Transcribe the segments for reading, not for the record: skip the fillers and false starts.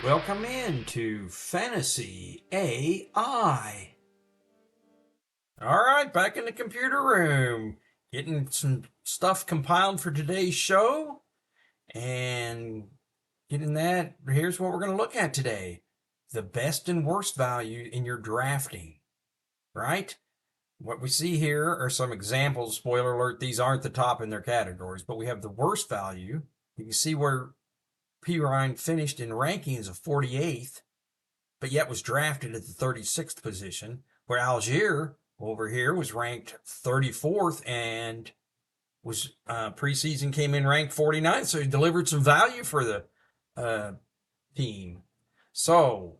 Welcome into Fantasy AI. All right, back in the computer room, getting some stuff compiled for today's show and getting that. Here's what we're going to look at today: the best and worst value in your drafting, right? What we see here are some examples. Spoiler alert, these aren't the top in their categories, but we have the worst value. You can see where P. Ryan finished in rankings of 48th, but yet was drafted at the 36th position, where Algier over here was ranked 34th and was preseason came in ranked 49th, so he delivered some value for the team. So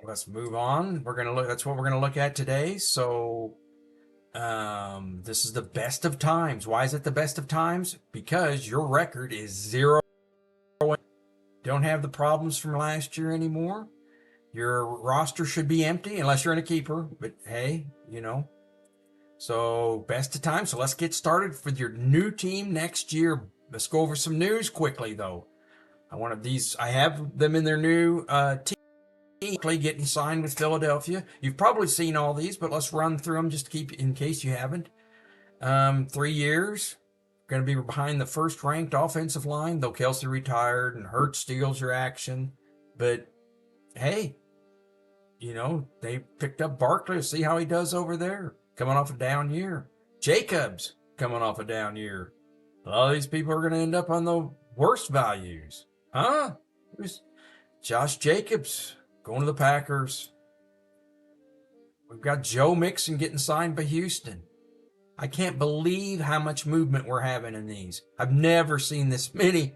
let's move on. We're gonna look. That's what we're gonna look at today. So this is the best of times. Why is it the best of times? Because your record is 0. Don't have the problems from last year anymore. Your roster should be empty unless you're in a keeper, but hey, So best of time. So let's get started with your new team next year. Let's go over some news quickly though. I have them in their new team getting signed with Philadelphia. You've probably seen all these, but let's run through them just to keep in case you haven't. 3 years. Going to be behind the first ranked offensive line, though Kelsey retired and Hurts steals your action. But hey, they picked up Barkley to see how he does over there, coming off a down year. Jacobs coming off a down year. A lot of these people are going to end up on the worst values. Huh? Josh Jacobs going to the Packers. We've got Joe Mixon getting signed by Houston. I can't believe how much movement we're having in these. I've never seen this many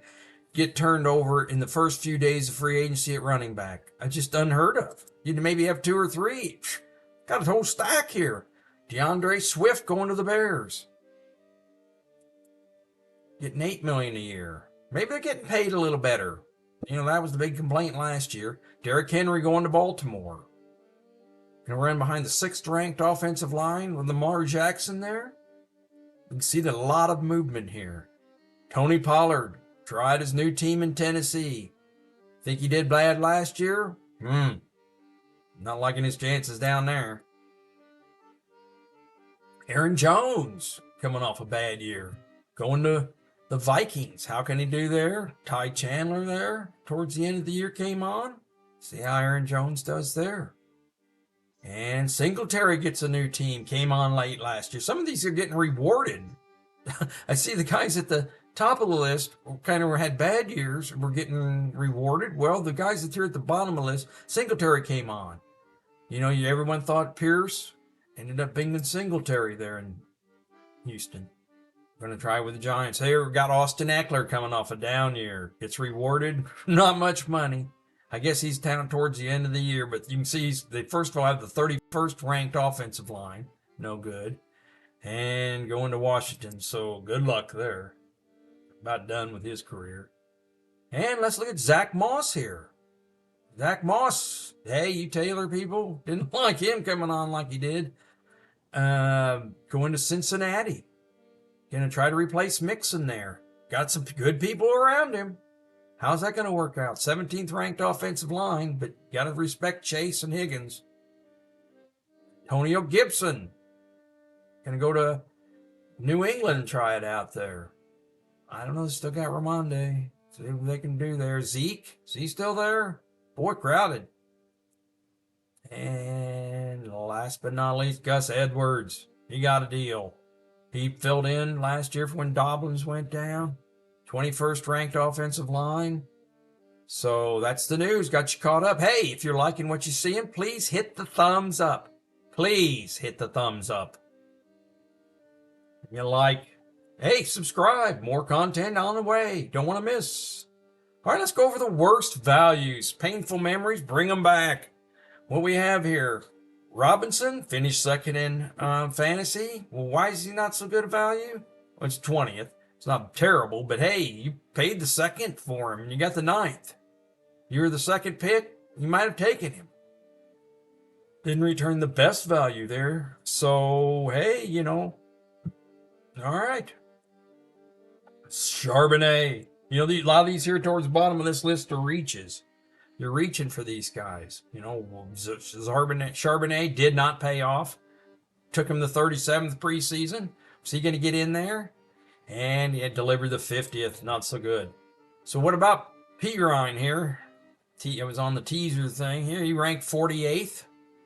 get turned over in the first few days of free agency at running back. I just unheard of. You'd maybe have 2 or 3. Got a whole stack here. DeAndre Swift going to the Bears. Getting $8 million a year. Maybe they're getting paid a little better. That was the big complaint last year. Derrick Henry going to Baltimore. Going to run behind the 6th ranked offensive line with Lamar Jackson there. You can see a lot of movement here. Tony Pollard tried his new team in Tennessee. Think he did bad last year? Not liking his chances down there. Aaron Jones coming off a bad year. Going to the Vikings. How can he do there? Ty Chandler there towards the end of the year came on. See how Aaron Jones does there. And Singletary gets a new team. Came on late last year. Some of these are getting rewarded. I see the guys at the top of the list kind of had bad years and were getting rewarded. Well, the guys that are at the bottom of the list, Singletary came on. Everyone thought Pierce, ended up being Singletary there in Houston. Going to try with the Giants. Here we've got Austin Eckler coming off a down year. Gets rewarded. Not much money. I guess he's down towards the end of the year, but you can see they first of all have the 31st ranked offensive line. No good. And going to Washington. So good luck there. About done with his career. And let's look at Zach Moss here. Zach Moss, hey, you Taylor people, didn't like him coming on like he did. Going to Cincinnati. Going to try to replace Mixon there. Got some good people around him. How's that going to work out? 17th ranked offensive line, but got to respect Chase and Higgins. Antonio Gibson. Going to go to New England and try it out there. I don't know. Still got Ramonde. See what they can do there. Zeke. Is he still there? Boy, crowded. And last but not least, Gus Edwards. He got a deal. He filled in last year for when Dobbins went down. 21st ranked offensive line. So that's the news. Got you caught up. Hey, if you're liking what you're seeing, please hit the thumbs up. Please hit the thumbs up. Hey, subscribe. More content on the way. Don't want to miss. All right, let's go over the worst values. Painful memories, bring them back. What we have here. Robinson finished second in fantasy. Well, why is he not so good a value? Well, it's 20th. It's not terrible, but hey, you paid the 2nd for him and you got the 9th. You were the 2nd pick. You might have taken him. Didn't return the best value there. So, hey, all right. Charbonnet. A lot of these here towards the bottom of this list are reaches. You're reaching for these guys. Charbonnet did not pay off. Took him the 37th preseason. Was he going to get in there? And he had delivered the 50th. Not so good. So what about Pirine here? It was on the teaser thing here. He ranked 48th.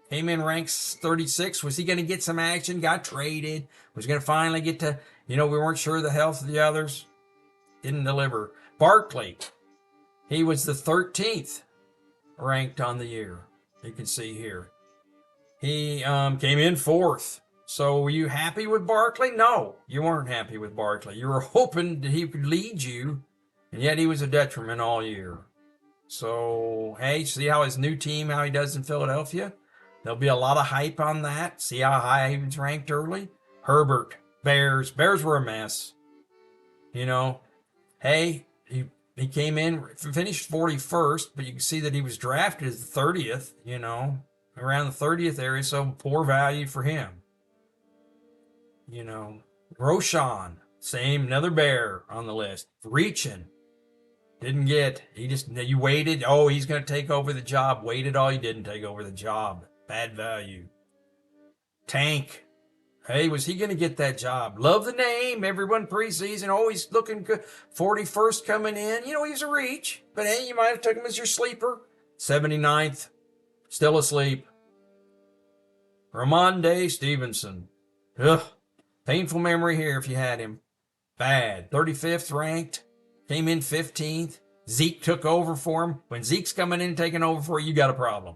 Came in ranked 36. Was he going to get some action? Got traded. Was going to finally get to, we weren't sure of the health of the others. Didn't deliver. Barkley. He was the 13th ranked on the year. You can see here. He came in 4th. So were you happy with Barkley? No, you weren't happy with Barkley. You were hoping that he could lead you, and yet he was a detriment all year. So, hey, see how his new team, how he does in Philadelphia? There'll be a lot of hype on that. See how high he was ranked early? Herbert, Bears. Bears were a mess. Hey, he came in, finished 41st, but you can see that he was drafted as the 30th, around the 30th area, so poor value for him. Roshan, same, another Bear on the list. Reaching. Didn't get. You waited. Oh, he's going to take over the job. Waited all. He didn't take over the job. Bad value. Tank. Hey, was he going to get that job? Love the name. Everyone preseason, always looking good. 41st coming in. He's a reach. But hey, you might have took him as your sleeper. 79th. Still asleep. Ramondre Stevenson. Ugh. Painful memory here if you had him. Bad. 35th ranked. Came in 15th. Zeke took over for him. When Zeke's coming in and taking over for you, you got a problem.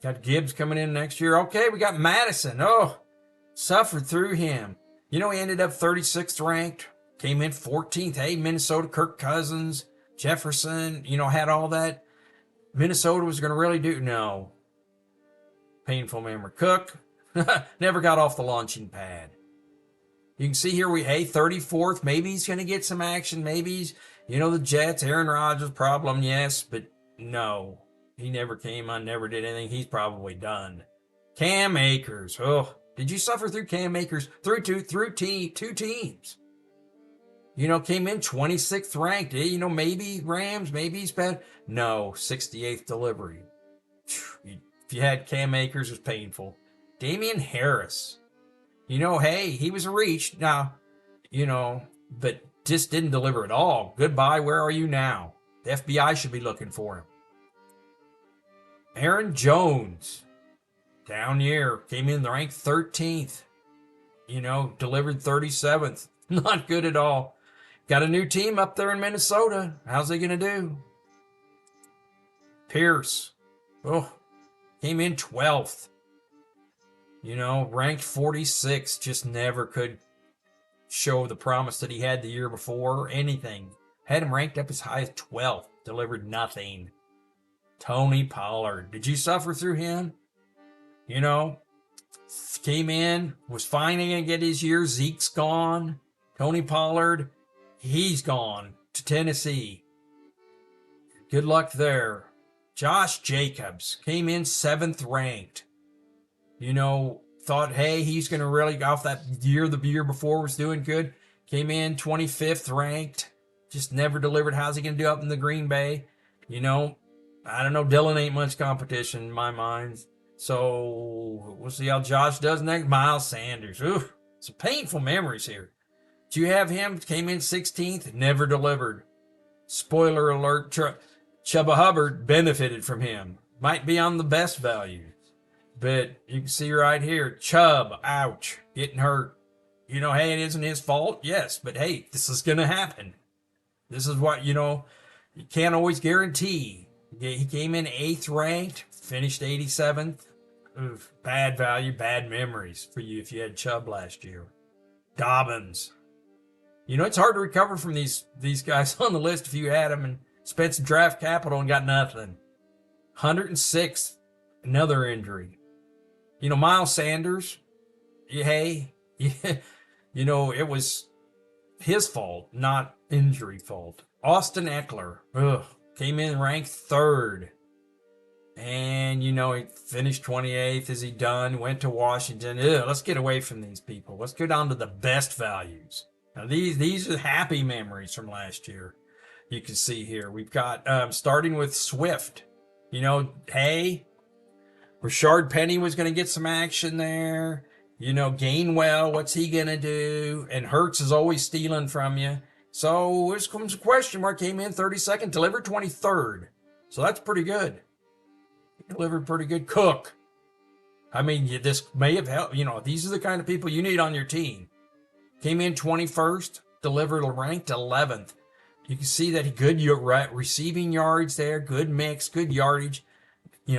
Got Gibbs coming in next year. Okay, we got Madison. Oh, suffered through him. He ended up 36th ranked. Came in 14th. Hey, Minnesota, Kirk Cousins, Jefferson, had all that. Minnesota was going to really do. No. Painful memory. Cook never got off the launching pad. You can see here 34th. Maybe he's going to get some action. Maybe he's, the Jets, Aaron Rodgers problem, yes, but no. He never came on, never did anything. He's probably done. Cam Akers. Oh, did you suffer through Cam Akers? Through two teams. Came in 26th ranked. Maybe Rams, maybe he's bad. No, 68th delivery. If you had Cam Akers, it was painful. Damian Harris. Hey, he was a reach. Now, but just didn't deliver at all. Goodbye, where are you now? The FBI should be looking for him. Aaron Jones. Down year. Came in ranked 13th. Delivered 37th. Not good at all. Got a new team up there in Minnesota. How's he going to do? Pierce. Oh, came in 12th. Ranked 46, just never could show the promise that he had the year before or anything. Had him ranked up as high as 12th, delivered nothing. Tony Pollard. Did you suffer through him? Came in, was finally going to get his year. Zeke's gone. Tony Pollard, he's gone to Tennessee. Good luck there. Josh Jacobs came in 7th ranked. Thought, hey, he's going to really, off that year, the year before was doing good. Came in 25th ranked. Just never delivered. How's he going to do up in the Green Bay? I don't know. Dylan ain't much competition in my mind. So we'll see how Josh does next. Miles Sanders. Ooh, some painful memories here. Do you have him? Came in 16th. Never delivered. Spoiler alert. Chuba Hubbard benefited from him. Might be on the best value. But you can see right here, Chubb, ouch, getting hurt. Hey, it isn't his fault. Yes, but hey, this is going to happen. This is what, you can't always guarantee. He came in 8th ranked, finished 87th. Oof, bad value, bad memories for you if you had Chubb last year. Dobbins. It's hard to recover from these guys on the list if you had them and spent some draft capital and got nothing. 106th, another injury. Miles Sanders, hey, it was his fault, not injury fault. Austin Eckler, came in ranked 3rd. And, he finished 28th. Is he done? Went to Washington. Let's get away from these people. Let's go down to the best values. Now, these are happy memories from last year. you can see here. We've got starting with Swift. Hey, Rashard Penny was going to get some action there. Gainwell, what's he going to do? And Hurts is always stealing from you. So here's comes a question mark. Came in 32nd, delivered 23rd. So that's pretty good. He delivered pretty good. Cook. I mean, this may have helped. These are the kind of people you need on your team. Came in 21st, delivered ranked 11th. You can see that good receiving yards there, good mix, good yardage.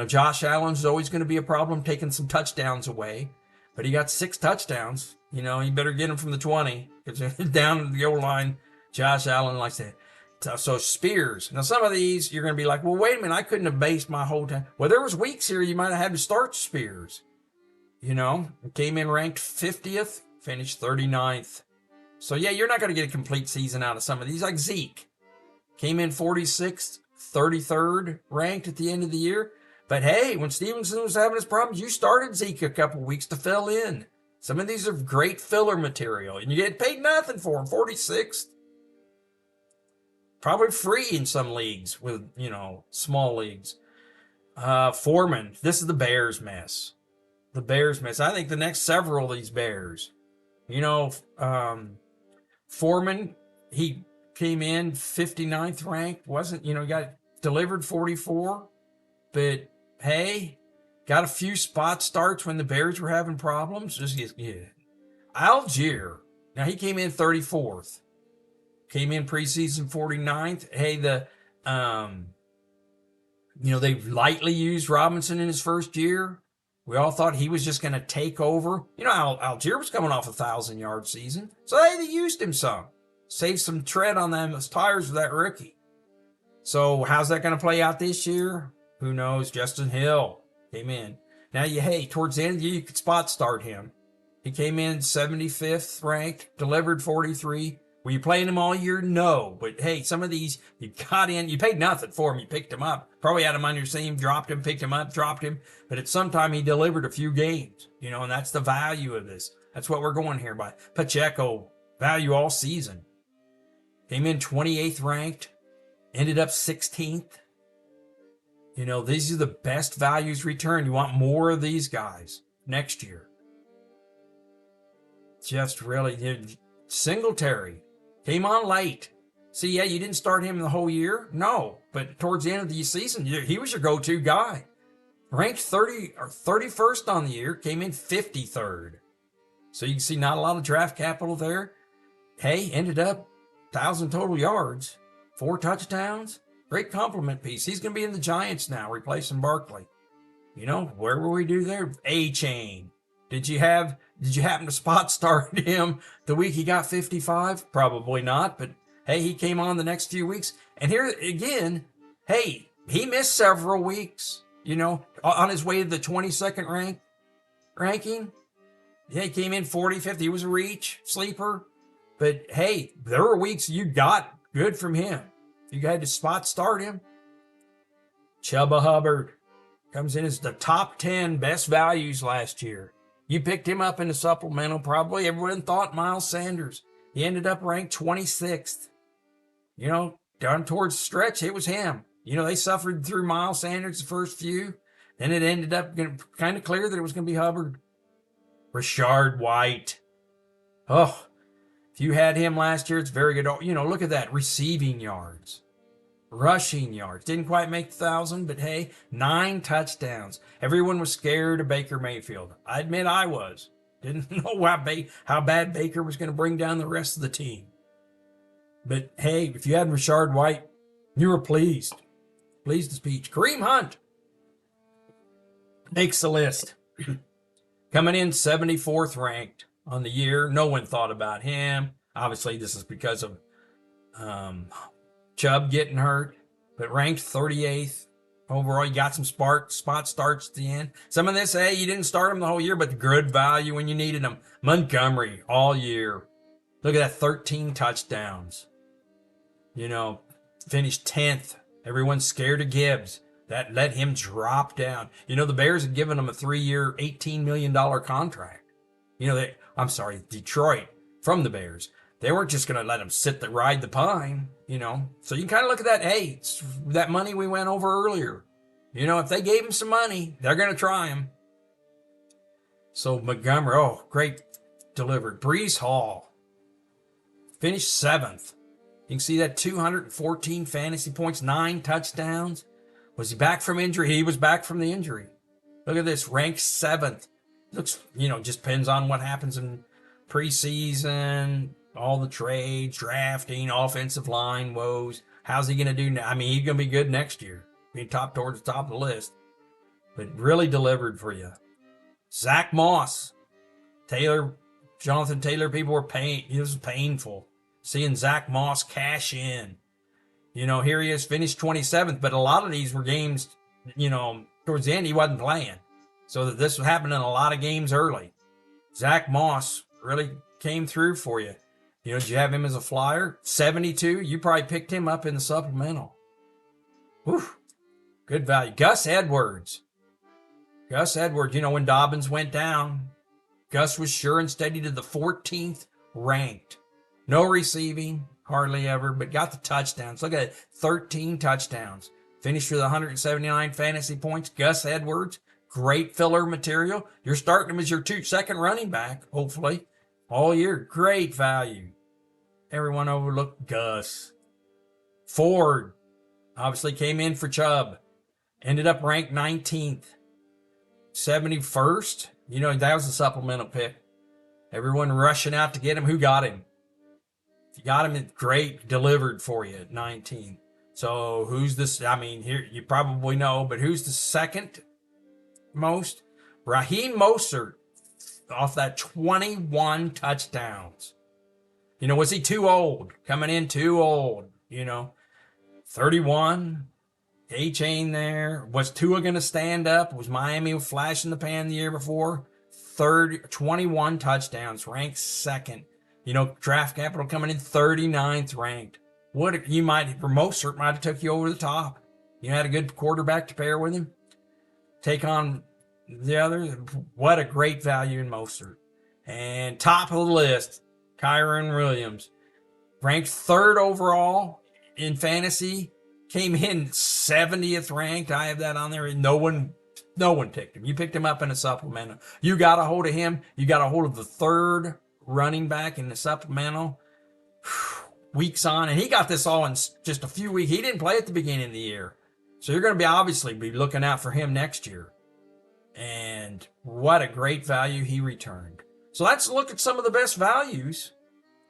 Josh Allen's always going to be a problem taking some touchdowns away, but he got 6 touchdowns. You better get him from the 20 because down at the goal line, Josh Allen likes that. So Spears. Now some of these you're going to be like, well, wait a minute, I couldn't have based my whole time. Well, there was weeks here you might have had to start Spears. Came in ranked 50th, finished 39th. So yeah, you're not going to get a complete season out of some of these. Like Zeke, came in 46th, 33rd ranked at the end of the year. But hey, when Stevenson was having his problems, you started Zeke a couple weeks to fill in. Some of these are great filler material, and you get paid nothing for them. 46th. Probably free in some leagues with, small leagues. Foreman. This is the Bears mess. The Bears mess. I think the next several of these Bears. Foreman, he came in 59th ranked. Got delivered 44. But, hey, got a few spot starts when the Bears were having problems. Algier. Now, he came in 34th. Came in preseason 49th. Hey, they lightly used Robinson in his first year. We all thought he was just going to take over. Algier was coming off a 1,000-yard season. So they used him some. Saved some tread on those tires of that rookie. So how's that going to play out this year? Who knows? Justin Hill came in. Now, towards the end of the year, you could spot start him. He came in 75th ranked, delivered 43. Were you playing him all year? No. But hey, some of these, you got in, you paid nothing for him. You picked him up. Probably had him on your team, dropped him, picked him up, dropped him. But at some time, he delivered a few games, and that's the value of this. That's what we're going here by. Pacheco, value all season. Came in 28th ranked, ended up 16th. These are the best values return. You want more of these guys next year. Just really, Singletary. Came on late. See, yeah, you didn't start him the whole year. No, but towards the end of the season, he was your go-to guy. Ranked 31st on the year, came in 53rd. So you can see not a lot of draft capital there. Hey, ended up 1,000 total yards, 4 touchdowns. Great compliment piece. He's going to be in the Giants now, replacing Barkley. Where will we do there? A-Chain. Did you happen to spot start him the week he got 55? Probably not, but hey, he came on the next few weeks. And here again, hey, he missed several weeks, on his way to the 22nd ranking. Yeah, he came in 45th. He was a reach, sleeper. But hey, there were weeks you got good from him. You had to spot start him. Chuba Hubbard comes in as the top 10 best values last year. You picked him up in the supplemental, probably. Everyone thought Miles Sanders. He ended up ranked 26th. Down towards the stretch, it was him. They suffered through Miles Sanders the first few. Then it ended up kind of clear that it was going to be Hubbard. Rashard White. Oh, if you had him last year, it's very good. Look at that. Receiving yards. Rushing yards. Didn't quite make 1,000, but hey, 9 touchdowns. Everyone was scared of Baker Mayfield. I admit I was. Didn't know how bad Baker was going to bring down the rest of the team. But hey, if you had Rashard White, you were pleased. Pleased as peach. Kareem Hunt makes the list. Coming in 74th ranked on the year. No one thought about him. Obviously, this is because of Chubb getting hurt, but ranked 38th overall. You got some spot starts at the end. Some of this, hey, you didn't start him the whole year, but good value when you needed him. Montgomery all year. Look at that, 13 touchdowns. Finished 10th. Everyone's scared of Gibbs. That let him drop down. The Bears had given him a 3-year, $18 million contract. Detroit from the Bears. They weren't just going to let him ride the pine, you know. So you can kind of look at that. Hey, it's that money we went over earlier. You know, if they gave him some money, they're going to try him. So Montgomery, oh, great delivered. Brees Hall finished 7th. You can see that 214 fantasy points, 9 touchdowns. Was he back from injury? He was back from the injury. Look at this, ranked 7th. Looks, you know, just depends on what happens in preseason, all the trades, drafting, offensive line woes. How's he going to do now? I mean, he's going to be good next year. Being towards the top of the list. But really delivered for you. Zach Moss. Jonathan Taylor, people were it was painful seeing Zach Moss cash in. You know, here he is, finished 27th, but a lot of these were games, you know, towards the end he wasn't playing. So that this was happening in a lot of games early. Zach Moss really came through for you. You know, did you have him as a flyer? 72, you probably picked him up in the supplemental. Whew, good value. Gus Edwards, you know, when Dobbins went down, Gus was sure and steady to the 14th ranked. No receiving, hardly ever, but got the touchdowns. Look at it, 13 touchdowns. Finished with 179 fantasy points. Gus Edwards, great filler material. You're starting him as your second running back, hopefully, all year. Great value. Everyone overlooked Gus. Ford, obviously came in for Chubb. Ended up ranked 19th. 71st. You know, that was a supplemental pick. Everyone rushing out to get him. Who got him? If you got him, it's great. Delivered for you at 19. So who's this? I mean, here you probably know, but who's the second most? Raheem Mostert off that 21 touchdowns. You know, was he too old? Coming in too old, you know. 31. A-Chain there. Was Tua going to stand up? Was Miami a flash in the pan the year before? 21 touchdowns, ranked second. You know, draft capital coming in 39th ranked. Mostert might have took you over the top. You had a good quarterback to pair with him. Take on the other. What a great value in Mostert. And top of the list, Kyren Williams. Ranked 3rd overall in fantasy. Came in 70th ranked. I have that on there. No one picked him. You picked him up in a supplemental. You got a hold of him. You got a hold of the 3rd running back in the supplemental. Weeks on, and he got this all in just a few weeks. He didn't play at the beginning of the year. So you're going to obviously be looking out for him next year. And what a great value he returned. So let's look at some of the best values.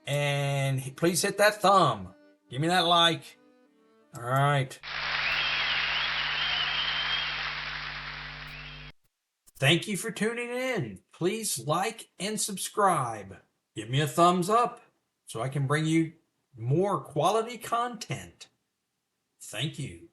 And please hit that thumb. Give me that like. All right. Thank you for tuning in. Please like and subscribe. Give me a thumbs up so I can bring you more quality content. Thank you.